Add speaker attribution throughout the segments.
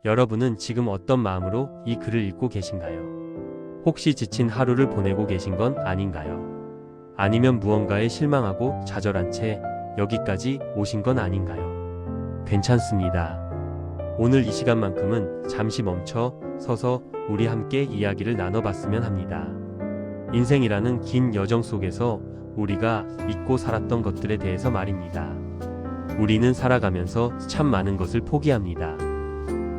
Speaker 1: 여러분은 지금 어떤 마음으로 이 글을 읽고 계신가요? 혹시 지친 하루를 보내고 계신 건 아닌가요? 아니면 무언가에 실망하고 좌절한 채 여기까지 오신 건 아닌가요? 괜찮습니다. 오늘 이 시간만큼은 잠시 멈춰 서서 우리 함께 이야기를 나눠봤으면 합니다. 인생이라는 긴 여정 속에서 우리가 잊고 살았던 것들에 대해서 말입니다. 우리는 살아가면서 참 많은 것을 포기합니다.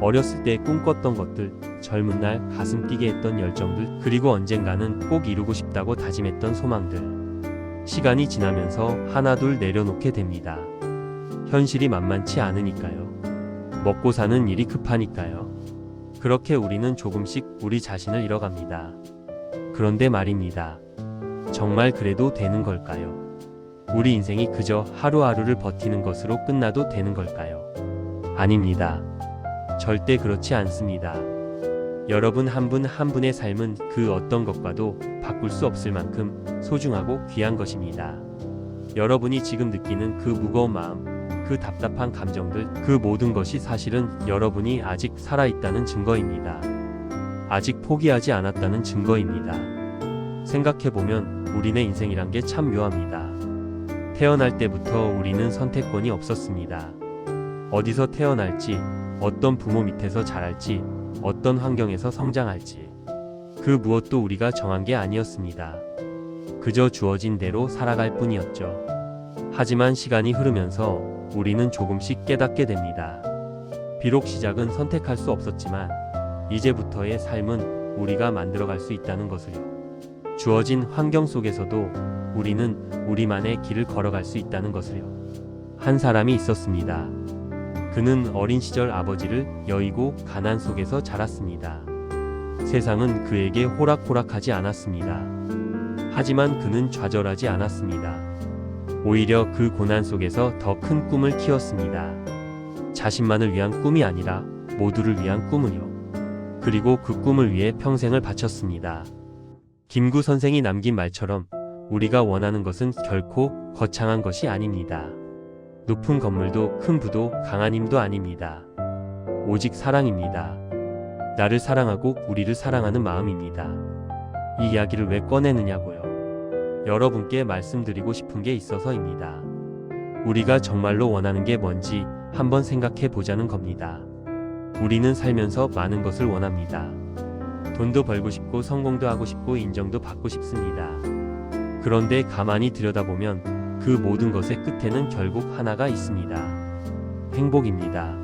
Speaker 1: 어렸을 때 꿈꿨던 것들, 젊은 날 가슴 뛰게 했던 열정들, 그리고 언젠가는 꼭 이루고 싶다고 다짐했던 소망들. 시간이 지나면서 하나둘 내려놓게 됩니다. 현실이 만만치 않으니까요. 먹고 사는 일이 급하니까요. 그렇게 우리는 조금씩 우리 자신을 잃어갑니다. 그런데 말입니다. 정말 그래도 되는 걸까요? 우리 인생이 그저 하루하루를 버티는 것으로 끝나도 되는 걸까요? 아닙니다. 절대 그렇지 않습니다. 여러분 한 분 한 분의 삶은 그 어떤 것과도 바꿀 수 없을 만큼 소중하고 귀한 것입니다. 여러분이 지금 느끼는 그 무거운 마음, 그 답답한 감정들, 그 모든 것이 사실은 여러분이 아직 살아있다는 증거입니다. 아직 포기하지 않았다는 증거입니다. 생각해보면 우리네 인생이란 게 참 묘합니다. 태어날 때부터 우리는 선택권이 없었습니다. 어디서 태어날지, 어떤 부모 밑에서 자랄지, 어떤 환경에서 성장할지, 그 무엇도 우리가 정한 게 아니었습니다. 그저 주어진 대로 살아갈 뿐이었죠. 하지만 시간이 흐르면서 우리는 조금씩 깨닫게 됩니다. 비록 시작은 선택할 수 없었지만 이제부터의 삶은 우리가 만들어갈 수 있다는 것을요. 주어진 환경 속에서도 우리는 우리만의 길을 걸어갈 수 있다는 것을요. 한 사람이 있었습니다. 그는 어린 시절 아버지를 여의고 가난 속에서 자랐습니다. 세상은 그에게 호락호락하지 않았습니다. 하지만 그는 좌절하지 않았습니다. 오히려 그 고난 속에서 더 큰 꿈을 키웠습니다. 자신만을 위한 꿈이 아니라 모두를 위한 꿈은요. 그리고 그 꿈을 위해 평생을 바쳤습니다. 김구 선생이 남긴 말처럼 우리가 원하는 것은 결코 거창한 것이 아닙니다. 높은 건물도 큰 부도 강한 힘도 아닙니다. 오직 사랑입니다. 나를 사랑하고 우리를 사랑하는 마음입니다. 이 이야기를 왜 꺼내느냐고요? 여러분께 말씀드리고 싶은 게 있어서입니다. 우리가 정말로 원하는 게 뭔지 한번 생각해 보자는 겁니다. 우리는 살면서 많은 것을 원합니다. 돈도 벌고 싶고 성공도 하고 싶고 인정도 받고 싶습니다. 그런데 가만히 들여다보면 그 모든 것의 끝에는 결국 하나가 있습니다. 행복입니다.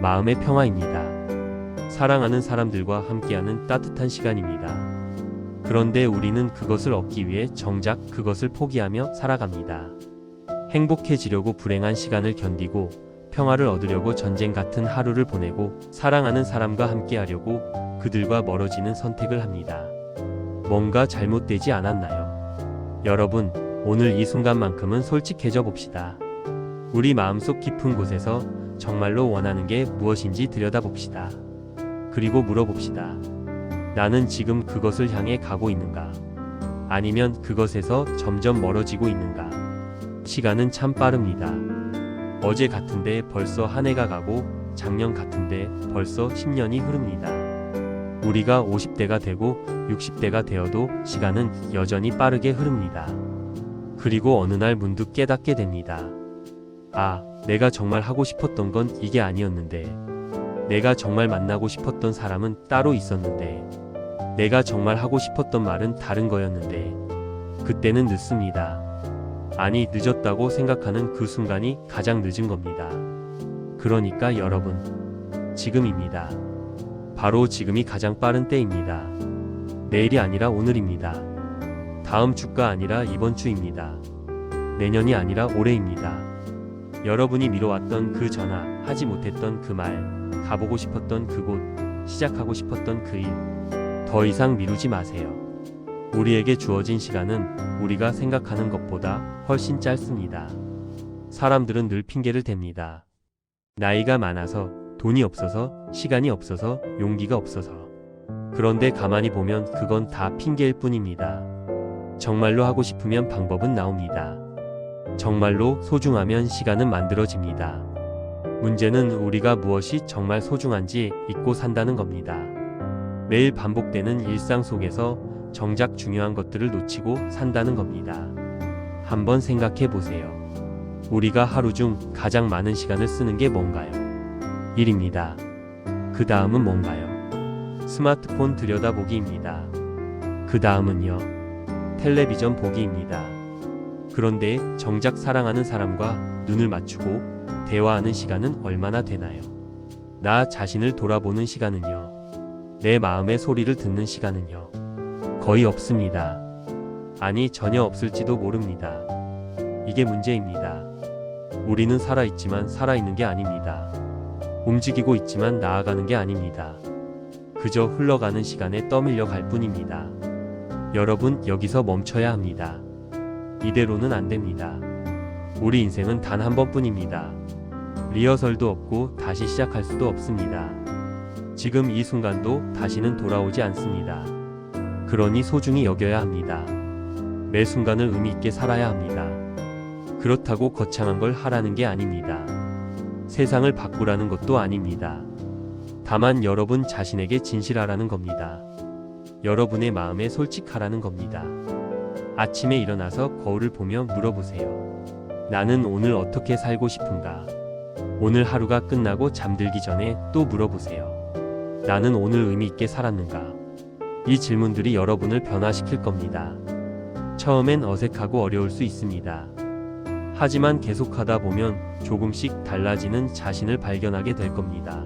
Speaker 1: 마음의 평화입니다. 사랑하는 사람들과 함께하는 따뜻한 시간입니다. 그런데 우리는 그것을 얻기 위해 정작 그것을 포기하며 살아갑니다. 행복해지려고 불행한 시간을 견디고 평화를 얻으려고 전쟁 같은 하루를 보내고 사랑하는 사람과 함께하려고 그들과 멀어지는 선택을 합니다. 뭔가 잘못되지 않았나요? 여러분, 오늘 이 순간만큼은 솔직해져 봅시다. 우리 마음속 깊은 곳에서 정말로 원하는 게 무엇인지 들여다봅시다. 그리고 물어봅시다. 나는 지금 그것을 향해 가고 있는가? 아니면 그것에서 점점 멀어지고 있는가? 시간은 참 빠릅니다. 어제 같은데 벌써 한 해가 가고 작년 같은데 벌써 10년이 흐릅니다. 우리가 50대가 되고 60대가 되어도 시간은 여전히 빠르게 흐릅니다. 그리고 어느 날 문득 깨닫게 됩니다. 아, 내가 정말 하고 싶었던 건 이게 아니었는데, 내가 정말 만나고 싶었던 사람은 따로 있었는데, 내가 정말 하고 싶었던 말은 다른 거였는데, 그때는 늦습니다. 아니, 늦었다고 생각하는 그 순간이 가장 늦은 겁니다. 그러니까 여러분, 지금입니다. 바로 지금이 가장 빠른 때입니다. 내일이 아니라 오늘입니다. 다음 주가 아니라 이번 주입니다. 내년이 아니라 올해입니다. 여러분이 미뤄왔던 그 전화, 하지 못했던 그 말, 가보고 싶었던 그곳, 시작하고 싶었던 그 일, 더 이상 미루지 마세요. 우리에게 주어진 시간은 우리가 생각하는 것보다 훨씬 짧습니다. 사람들은 늘 핑계를 댑니다. 나이가 많아서, 돈이 없어서, 시간이 없어서, 용기가 없어서. 그런데 가만히 보면 그건 다 핑계일 뿐입니다. 정말로 하고 싶으면 방법은 나옵니다. 정말로 소중하면 시간은 만들어집니다. 문제는 우리가 무엇이 정말 소중한지 잊고 산다는 겁니다. 매일 반복되는 일상 속에서 정작 중요한 것들을 놓치고 산다는 겁니다. 한번 생각해 보세요. 우리가 하루 중 가장 많은 시간을 쓰는 게 뭔가요? 일입니다. 그 다음은 뭔가요? 스마트폰 들여다보기입니다. 그 다음은요? 텔레비전 보기입니다. 그런데 정작 사랑하는 사람과 눈을 맞추고 대화하는 시간은 얼마나 되나요? 나 자신을 돌아보는 시간은요? 내 마음의 소리를 듣는 시간은요? 거의 없습니다. 아니, 전혀 없을지도 모릅니다. 이게 문제입니다. 우리는 살아있지만 살아있는 게 아닙니다. 움직이고 있지만 나아가는 게 아닙니다. 그저 흘러가는 시간에 떠밀려 갈 뿐입니다. 여러분, 여기서 멈춰야 합니다. 이대로는 안 됩니다. 우리 인생은 단 한 번뿐입니다. 리허설도 없고 다시 시작할 수도 없습니다. 지금 이 순간도 다시는 돌아오지 않습니다. 그러니 소중히 여겨야 합니다. 매 순간을 의미 있게 살아야 합니다. 그렇다고 거창한 걸 하라는 게 아닙니다. 세상을 바꾸라는 것도 아닙니다. 다만 여러분 자신에게 진실하라는 겁니다. 여러분의 마음에 솔직하라는 겁니다. 아침에 일어나서 거울을 보며 물어보세요. 나는 오늘 어떻게 살고 싶은가? 오늘 하루가 끝나고 잠들기 전에 또 물어보세요. 나는 오늘 의미 있게 살았는가? 이 질문들이 여러분을 변화시킬 겁니다. 처음엔 어색하고 어려울 수 있습니다. 하지만 계속하다 보면 조금씩 달라지는 자신을 발견하게 될 겁니다.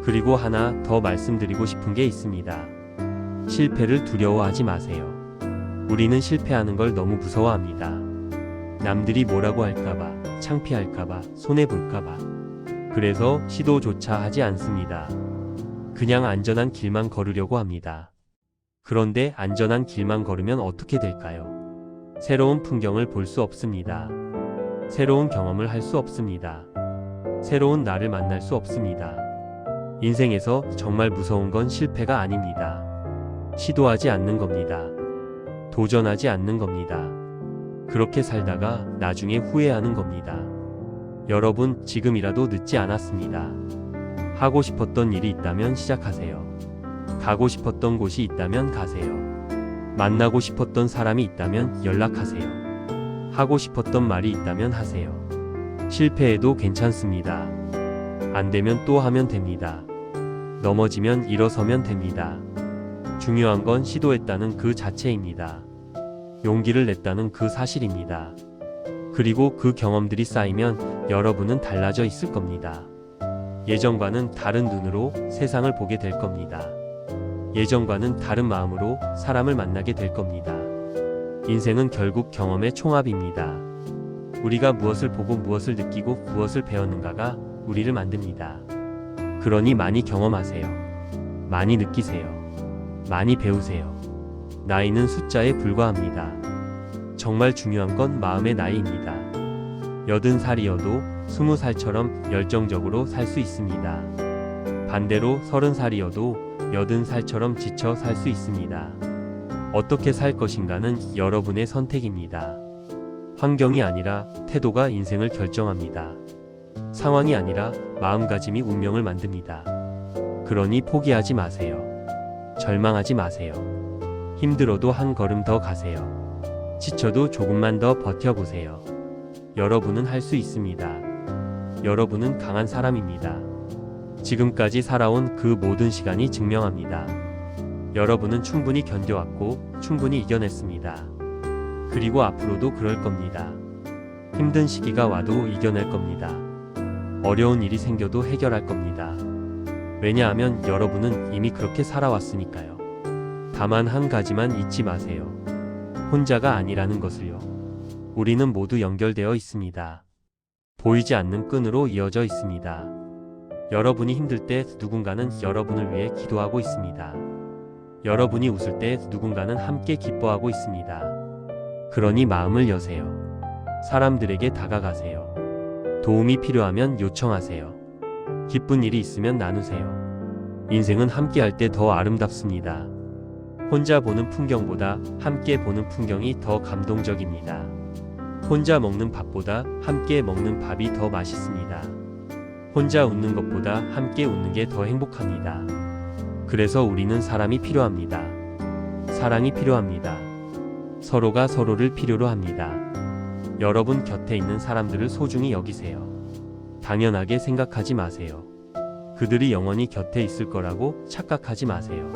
Speaker 1: 그리고 하나 더 말씀드리고 싶은 게 있습니다. 실패를 두려워하지 마세요. 우리는 실패하는 걸 너무 무서워합니다. 남들이 뭐라고 할까봐, 창피할까봐, 손해볼까봐. 그래서 시도조차 하지 않습니다. 그냥 안전한 길만 걸으려고 합니다. 그런데 안전한 길만 걸으면 어떻게 될까요? 새로운 풍경을 볼 수 없습니다. 새로운 경험을 할 수 없습니다. 새로운 나를 만날 수 없습니다. 인생에서 정말 무서운 건 실패가 아닙니다. 시도하지 않는 겁니다. 도전하지 않는 겁니다. 그렇게 살다가 나중에 후회하는 겁니다. 여러분, 지금이라도 늦지 않았습니다. 하고 싶었던 일이 있다면 시작하세요. 가고 싶었던 곳이 있다면 가세요. 만나고 싶었던 사람이 있다면 연락하세요. 하고 싶었던 말이 있다면 하세요. 실패해도 괜찮습니다. 안 되면 또 하면 됩니다. 넘어지면 일어서면 됩니다. 중요한 건 시도했다는 그 자체입니다. 용기를 냈다는 그 사실입니다. 그리고 그 경험들이 쌓이면 여러분은 달라져 있을 겁니다. 예전과는 다른 눈으로 세상을 보게 될 겁니다. 예전과는 다른 마음으로 사람을 만나게 될 겁니다. 인생은 결국 경험의 총합입니다. 우리가 무엇을 보고 무엇을 느끼고 무엇을 배웠는가가 우리를 만듭니다. 그러니 많이 경험하세요. 많이 느끼세요. 많이 배우세요. 나이는 숫자에 불과합니다. 정말 중요한 건 마음의 나이입니다. 80살이어도 20살처럼 열정적으로 살 수 있습니다. 반대로 30살이어도 80살처럼 지쳐 살 수 있습니다. 어떻게 살 것인가는 여러분의 선택입니다. 환경이 아니라 태도가 인생을 결정합니다. 상황이 아니라 마음가짐이 운명을 만듭니다. 그러니 포기하지 마세요. 절망하지 마세요. 힘들어도 한 걸음 더 가세요. 지쳐도 조금만 더 버텨보세요. 여러분은 할 수 있습니다. 여러분은 강한 사람입니다. 지금까지 살아온 그 모든 시간이 증명합니다. 여러분은 충분히 견뎌왔고 충분히 이겨냈습니다. 그리고 앞으로도 그럴 겁니다. 힘든 시기가 와도 이겨낼 겁니다. 어려운 일이 생겨도 해결할 겁니다. 왜냐하면 여러분은 이미 그렇게 살아왔으니까요. 다만 한 가지만 잊지 마세요. 혼자가 아니라는 것을요. 우리는 모두 연결되어 있습니다. 보이지 않는 끈으로 이어져 있습니다. 여러분이 힘들 때 누군가는 여러분을 위해 기도하고 있습니다. 여러분이 웃을 때 누군가는 함께 기뻐하고 있습니다. 그러니 마음을 여세요. 사람들에게 다가가세요. 도움이 필요하면 요청하세요. 기쁜 일이 있으면 나누세요. 인생은 함께할 때 더 아름답습니다. 혼자 보는 풍경보다 함께 보는 풍경이 더 감동적입니다. 혼자 먹는 밥보다 함께 먹는 밥이 더 맛있습니다. 혼자 웃는 것보다 함께 웃는 게 더 행복합니다. 그래서 우리는 사람이 필요합니다. 사랑이 필요합니다. 서로가 서로를 필요로 합니다. 여러분 곁에 있는 사람들을 소중히 여기세요. 당연하게 생각하지 마세요. 그들이 영원히 곁에 있을 거라고 착각하지 마세요.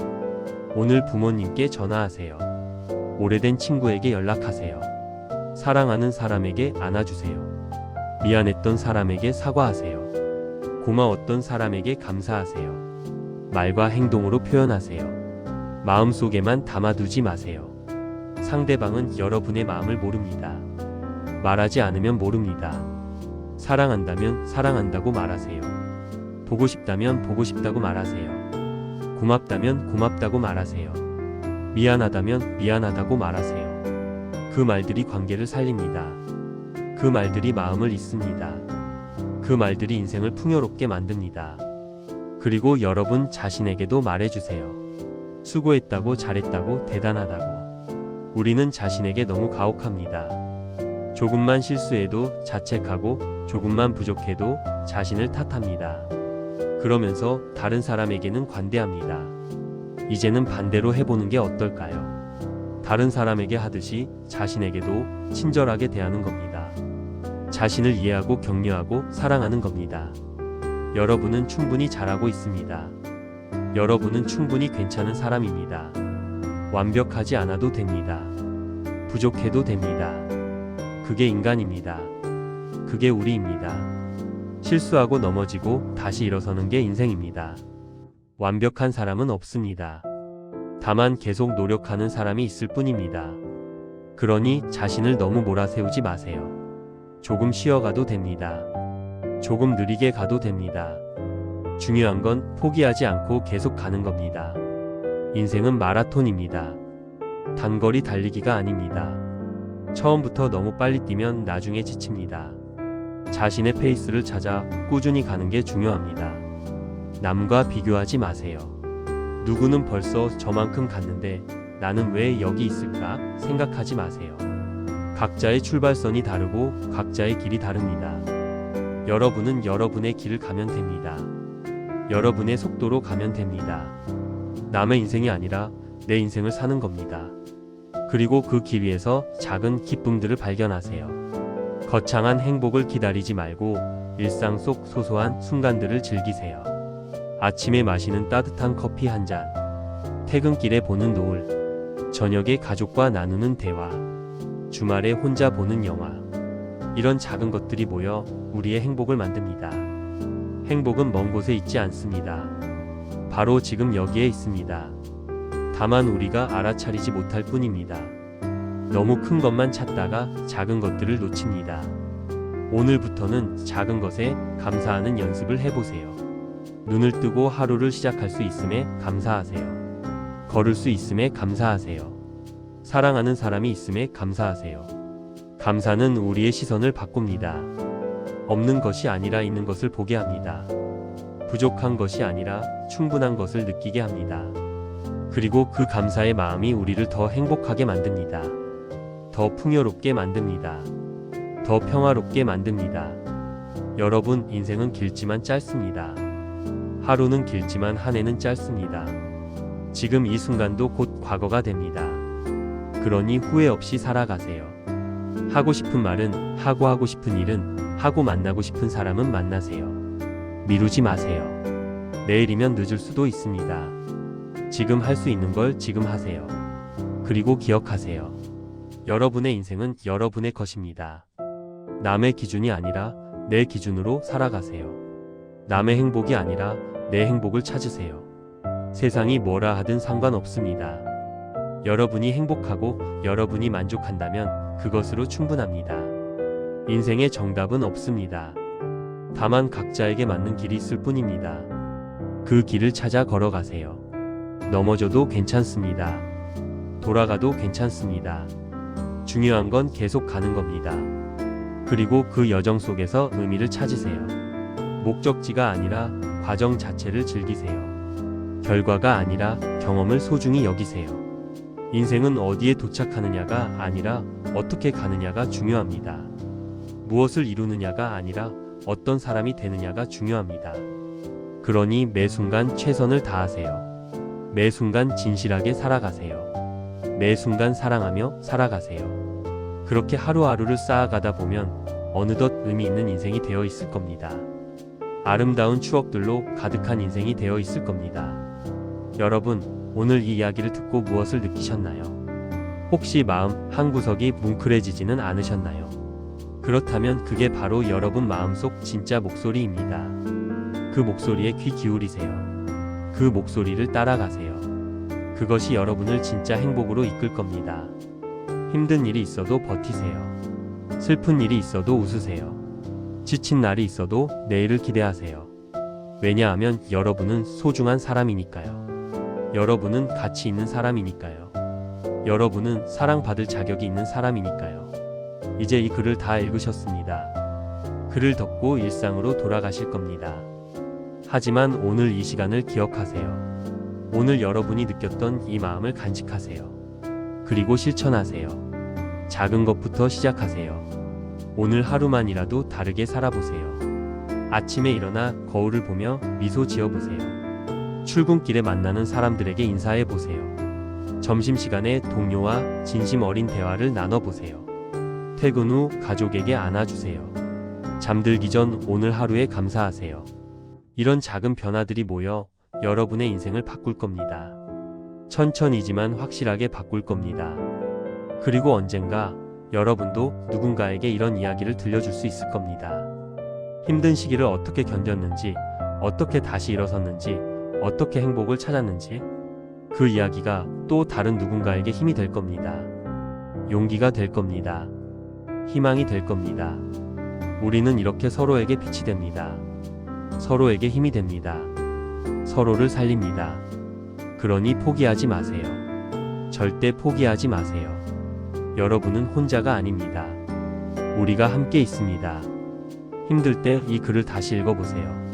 Speaker 1: 오늘 부모님께 전화하세요. 오래된 친구에게 연락하세요. 사랑하는 사람에게 안아주세요. 미안했던 사람에게 사과하세요. 고마웠던 사람에게 감사하세요. 말과 행동으로 표현하세요. 마음속에만 담아두지 마세요. 상대방은 여러분의 마음을 모릅니다. 말하지 않으면 모릅니다. 사랑한다면 사랑한다고 말하세요. 보고 싶다면 보고 싶다고 말하세요. 고맙다면 고맙다고 말하세요. 미안하다면 미안하다고 말하세요. 그 말들이 관계를 살립니다. 그 말들이 마음을 잇습니다. 그 말들이 인생을 풍요롭게 만듭니다. 그리고 여러분 자신에게도 말해주세요. 수고했다고, 잘했다고, 대단하다고. 우리는 자신에게 너무 가혹합니다. 조금만 실수해도 자책하고 조금만 부족해도 자신을 탓합니다. 그러면서 다른 사람에게는 관대합니다. 이제는 반대로 해보는 게 어떨까요? 다른 사람에게 하듯이 자신에게도 친절하게 대하는 겁니다. 자신을 이해하고 격려하고 사랑하는 겁니다. 여러분은 충분히 잘하고 있습니다. 여러분은 충분히 괜찮은 사람입니다. 완벽하지 않아도 됩니다. 부족해도 됩니다. 그게 인간입니다. 그게 우리입니다. 실수하고 넘어지고 다시 일어서는 게 인생입니다. 완벽한 사람은 없습니다. 다만 계속 노력하는 사람이 있을 뿐입니다. 그러니 자신을 너무 몰아세우지 마세요. 조금 쉬어가도 됩니다. 조금 느리게 가도 됩니다. 중요한 건 포기하지 않고 계속 가는 겁니다. 인생은 마라톤입니다. 단거리 달리기가 아닙니다. 처음부터 너무 빨리 뛰면 나중에 지칩니다. 자신의 페이스를 찾아 꾸준히 가는 게 중요합니다. 남과 비교하지 마세요. 누구는 벌써 저만큼 갔는데 나는 왜 여기 있을까 생각하지 마세요. 각자의 출발선이 다르고 각자의 길이 다릅니다. 여러분은 여러분의 길을 가면 됩니다. 여러분의 속도로 가면 됩니다. 남의 인생이 아니라 내 인생을 사는 겁니다. 그리고 그 길 위에서 작은 기쁨들을 발견하세요. 거창한 행복을 기다리지 말고 일상 속 소소한 순간들을 즐기세요. 아침에 마시는 따뜻한 커피 한 잔, 퇴근길에 보는 노을, 저녁에 가족과 나누는 대화, 주말에 혼자 보는 영화. 이런 작은 것들이 모여 우리의 행복을 만듭니다. 행복은 먼 곳에 있지 않습니다. 바로 지금 여기에 있습니다. 다만 우리가 알아차리지 못할 뿐입니다. 너무 큰 것만 찾다가 작은 것들을 놓칩니다. 오늘부터는 작은 것에 감사하는 연습을 해보세요. 눈을 뜨고 하루를 시작할 수 있음에 감사하세요. 걸을 수 있음에 감사하세요. 사랑하는 사람이 있음에 감사하세요. 감사는 우리의 시선을 바꿉니다. 없는 것이 아니라 있는 것을 보게 합니다. 부족한 것이 아니라 충분한 것을 느끼게 합니다. 그리고 그 감사의 마음이 우리를 더 행복하게 만듭니다. 더 풍요롭게 만듭니다. 더 평화롭게 만듭니다. 여러분, 인생은 길지만 짧습니다. 하루는 길지만 한 해는 짧습니다. 지금 이 순간도 곧 과거가 됩니다. 그러니 후회 없이 살아가세요. 하고 싶은 말은 하고, 하고 싶은 일은 하고, 만나고 싶은 사람은 만나세요. 미루지 마세요. 내일이면 늦을 수도 있습니다. 지금 할 수 있는 걸 지금 하세요. 그리고 기억하세요. 여러분의 인생은 여러분의 것입니다. 남의 기준이 아니라 내 기준으로 살아가세요. 남의 행복이 아니라 내 행복을 찾으세요. 세상이 뭐라 하든 상관없습니다. 여러분이 행복하고 여러분이 만족한다면 그것으로 충분합니다. 인생의 정답은 없습니다. 다만 각자에게 맞는 길이 있을 뿐입니다. 그 길을 찾아 걸어가세요. 넘어져도 괜찮습니다. 돌아가도 괜찮습니다. 중요한 건 계속 가는 겁니다. 그리고 그 여정 속에서 의미를 찾으세요. 목적지가 아니라 과정 자체를 즐기세요. 결과가 아니라 경험을 소중히 여기세요. 인생은 어디에 도착하느냐가 아니라 어떻게 가느냐가 중요합니다. 무엇을 이루느냐가 아니라 어떤 사람이 되느냐가 중요합니다. 그러니 매 순간 최선을 다하세요. 매 순간 진실하게 살아가세요. 매 순간 사랑하며 살아가세요. 그렇게 하루하루를 쌓아가다 보면 어느덧 의미 있는 인생이 되어 있을 겁니다. 아름다운 추억들로 가득한 인생이 되어 있을 겁니다. 여러분, 오늘 이 이야기를 듣고 무엇을 느끼셨나요? 혹시 마음 한구석이 뭉클해지지는 않으셨나요? 그렇다면 그게 바로 여러분 마음속 진짜 목소리입니다. 그 목소리에 귀 기울이세요. 그 목소리를 따라가세요. 그것이 여러분을 진짜 행복으로 이끌 겁니다. 힘든 일이 있어도 버티세요. 슬픈 일이 있어도 웃으세요. 지친 날이 있어도 내일을 기대하세요. 왜냐하면 여러분은 소중한 사람이니까요. 여러분은 가치 있는 사람이니까요. 여러분은 사랑받을 자격이 있는 사람이니까요. 이제 이 글을 다 읽으셨습니다. 글을 덮고 일상으로 돌아가실 겁니다. 하지만 오늘 이 시간을 기억하세요. 오늘 여러분이 느꼈던 이 마음을 간직하세요. 그리고 실천하세요. 작은 것부터 시작하세요. 오늘 하루만이라도 다르게 살아보세요. 아침에 일어나 거울을 보며 미소 지어보세요. 출근길에 만나는 사람들에게 인사해보세요. 점심시간에 동료와 진심 어린 대화를 나눠보세요. 퇴근 후 가족에게 안아주세요. 잠들기 전 오늘 하루에 감사하세요. 이런 작은 변화들이 모여 여러분의 인생을 바꿀 겁니다. 천천히지만 확실하게 바꿀 겁니다. 그리고 언젠가 여러분도 누군가에게 이런 이야기를 들려줄 수 있을 겁니다. 힘든 시기를 어떻게 견뎠는지, 어떻게 다시 일어섰는지, 어떻게 행복을 찾았는지 그 이야기가 또 다른 누군가에게 힘이 될 겁니다. 용기가 될 겁니다. 희망이 될 겁니다. 우리는 이렇게 서로에게 빛이 됩니다. 서로에게 힘이 됩니다. 서로를 살립니다. 그러니 포기하지 마세요. 절대 포기하지 마세요. 여러분은 혼자가 아닙니다. 우리가 함께 있습니다. 힘들 때 이 글을 다시 읽어보세요.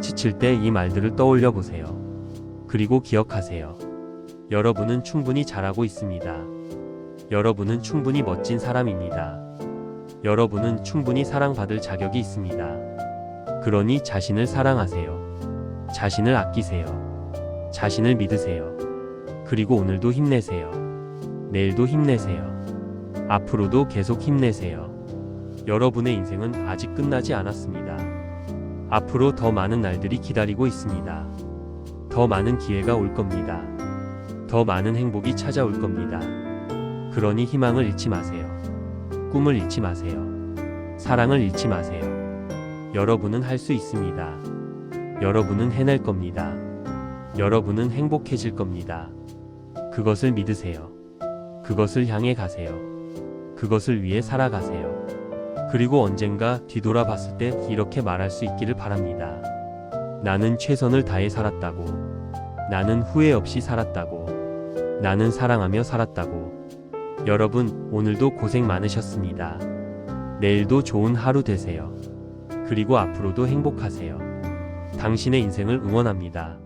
Speaker 1: 지칠 때 이 말들을 떠올려 보세요. 그리고 기억하세요. 여러분은 충분히 잘하고 있습니다. 여러분은 충분히 멋진 사람입니다. 여러분은 충분히 사랑받을 자격이 있습니다. 그러니 자신을 사랑하세요. 자신을 아끼세요. 자신을 믿으세요. 그리고 오늘도 힘내세요. 내일도 힘내세요. 앞으로도 계속 힘내세요. 여러분의 인생은 아직 끝나지 않았습니다. 앞으로 더 많은 날들이 기다리고 있습니다. 더 많은 기회가 올 겁니다. 더 많은 행복이 찾아올 겁니다. 그러니 희망을 잃지 마세요. 꿈을 잃지 마세요. 사랑을 잃지 마세요. 여러분은 할 수 있습니다. 여러분은 해낼 겁니다. 여러분은 행복해질 겁니다. 그것을 믿으세요. 그것을 향해 가세요. 그것을 위해 살아가세요. 그리고 언젠가 뒤돌아봤을 때 이렇게 말할 수 있기를 바랍니다. 나는 최선을 다해 살았다고. 나는 후회 없이 살았다고. 나는 사랑하며 살았다고. 여러분, 오늘도 고생 많으셨습니다. 내일도 좋은 하루 되세요. 그리고 앞으로도 행복하세요. 당신의 인생을 응원합니다.